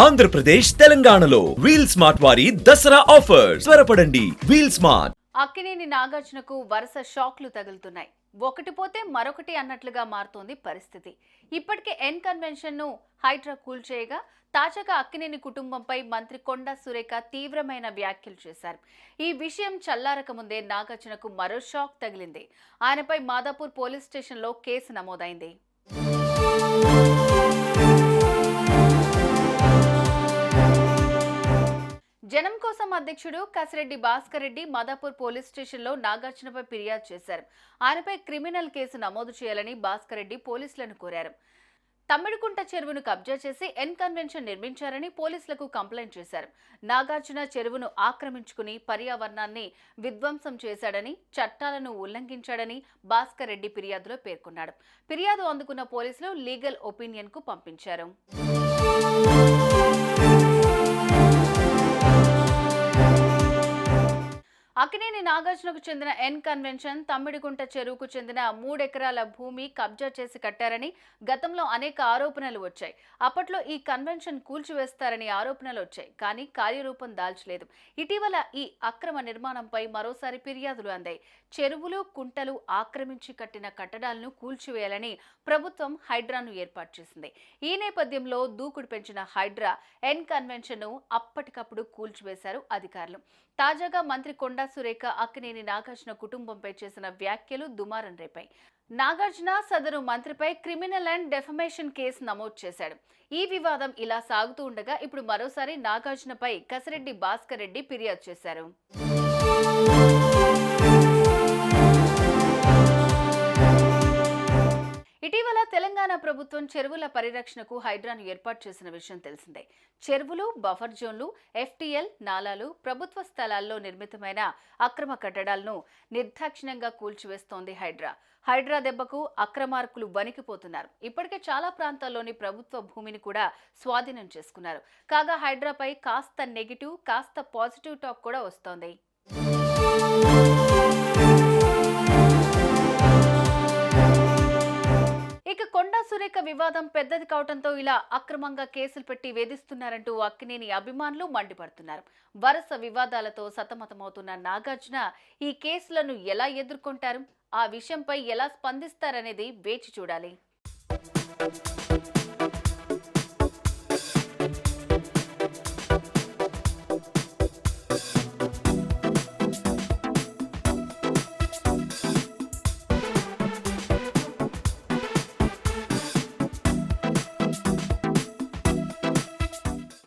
ఆంధ్రప్రదేశ్ తెలంగాణలో wheel smart వారి Dasara offer త్వరపడండి. Wheel smart. అక్కినేని నాగార్జునకు వరుస షాక్లు తగులుతున్నాయి. ఒకటి పోతే మరొకటి అన్నట్లుగా మారుతోంది పరిస్థితి. ఇప్పటికే ఎన్ కన్వెన్షన్ ను హైడ్రా కూల్చేయగా తాజాగా అక్కినేని కుటుంబంపై మంత్రి కొండా సురేఖ తీవ్రమైన వ్యాఖ్యలు చేశారు. ఈ విషయం చల్లారక ముందే నాగార్జునకు మరో షాక్ తగిలింది. ఆయనపై మాదాపూర్ పోలీస్ స్టేషన్లో కేసు నమోదైంది. జనం కోసం అధ్యక్షుడు కసిరెడ్డి భాస్కర్ రెడ్డి మాదాపూర్ పోలీస్ స్టేషన్లో నాగార్జునపై ఫిర్యాదు చేశారు. ఆయనపై క్రిమినల్ కేసు నమోదు చేయాలని భాస్కర్ రెడ్డి పోలీసులను కోరారు. తమ్మిడికుంట చెరువును కబ్జా చేసి ఎన్ కన్వెన్షన్ నిర్మించారని పోలీసులకు కంప్లైంట్ చేశారు. నాగార్జున చెరువును ఆక్రమించుకుని పర్యావరణాన్ని విధ్వంసం చేశాడని, చట్టాలను ఉల్లంఘించాడని భాస్కర్ రెడ్డి ఫిర్యాదులో పేర్కొన్నాడు. ఫిర్యాదు అందుకున్న పోలీసులు లీగల్ ఒపీనియన్ కు పంపించారు. అక్కినేని నాగార్జునకు చెందిన ఎన్ కన్వెన్షన్ తమ్మిడిగుంట చెరువుకు చెందిన 3 ఎకరాల భూమి కబ్జా చేసి కట్టారని గతంలో అనేక ఆరోపణలు వచ్చాయి. అప్పట్లో ఈ కన్వెన్షన్ కూల్చివేస్తారని ఆరోపణలు వచ్చాయి, కానీ కార్యరూపం దాల్చలేదు. ఇటీవల ఈ అక్రమ నిర్మాణంపై మరోసారి ఫిర్యాదులు అందాయి. చెరువులు, కుంటలు ఆక్రమించి కట్టిన కట్టడాలను కూల్చివేయాలని ప్రభుత్వం హైడ్రాను ఏర్పాటు చేసింది. ఈ నేపథ్యంలో దూకుడు పెంచిన హైడ్రా ఎన్ కన్వెన్షన్ ను అప్పటికప్పుడు కూల్చివేశారు అధికారులు. తాజాగా మంత్రి కొండా సురేఖ అక్కినేని నాగార్జున కుటుంబంపై చేసిన వ్యాఖ్యలు దుమారం రేపాయి. నాగార్జున సదరు మంత్రిపై క్రిమినల్ అండ్ డెఫమేషన్ కేసు నమోదు చేశాడు. ఈ వివాదం ఇలా సాగుతూ ఉండగా ఇప్పుడు మరోసారి నాగార్జునపై కసిరెడ్డి భాస్కర్ రెడ్డి ఫిర్యాదు చేశారు. ఇటీవల తెలంగాణ ప్రభుత్వం చెరువుల పరిరక్షణకు హైడ్రాను ఏర్పాటు చేసిన విషయం తెలిసిందే. చెరువులు, బఫర్ జోన్లు, ఎఫ్టీఎల్, నాలాలు, ప్రభుత్వ స్థలాల్లో నిర్మితమైన అక్రమ కట్టడాలను నిర్దాక్షిణ్యంగా కూల్చివేస్తోంది హైడ్రా. హైడ్రా దెబ్బకు అక్రమార్కులు వణికిపోతున్నారు. ఇప్పటికే చాలా ప్రాంతాల్లోని ప్రభుత్వ భూమిని కూడా స్వాధీనం చేసుకున్నారు. కాగా హైడ్రాపై కాస్త నెగిటివ్, కాస్త పాజిటివ్ టాక్ కూడా వస్తోంది. ఇక కొండా సురేఖ వివాదం పెద్దది కావడంతో ఇలా అక్రమంగా కేసులు పెట్టి వేధిస్తున్నారంటూ అక్కినేని అభిమానులు మండిపడుతున్నారు. వరుస వివాదాలతో సతమతమవుతున్న నాగార్జున ఈ కేసులను ఎలా ఎదుర్కొంటారు, ఆ విషయంపై ఎలా స్పందిస్తారనేది వేచి చూడాలి.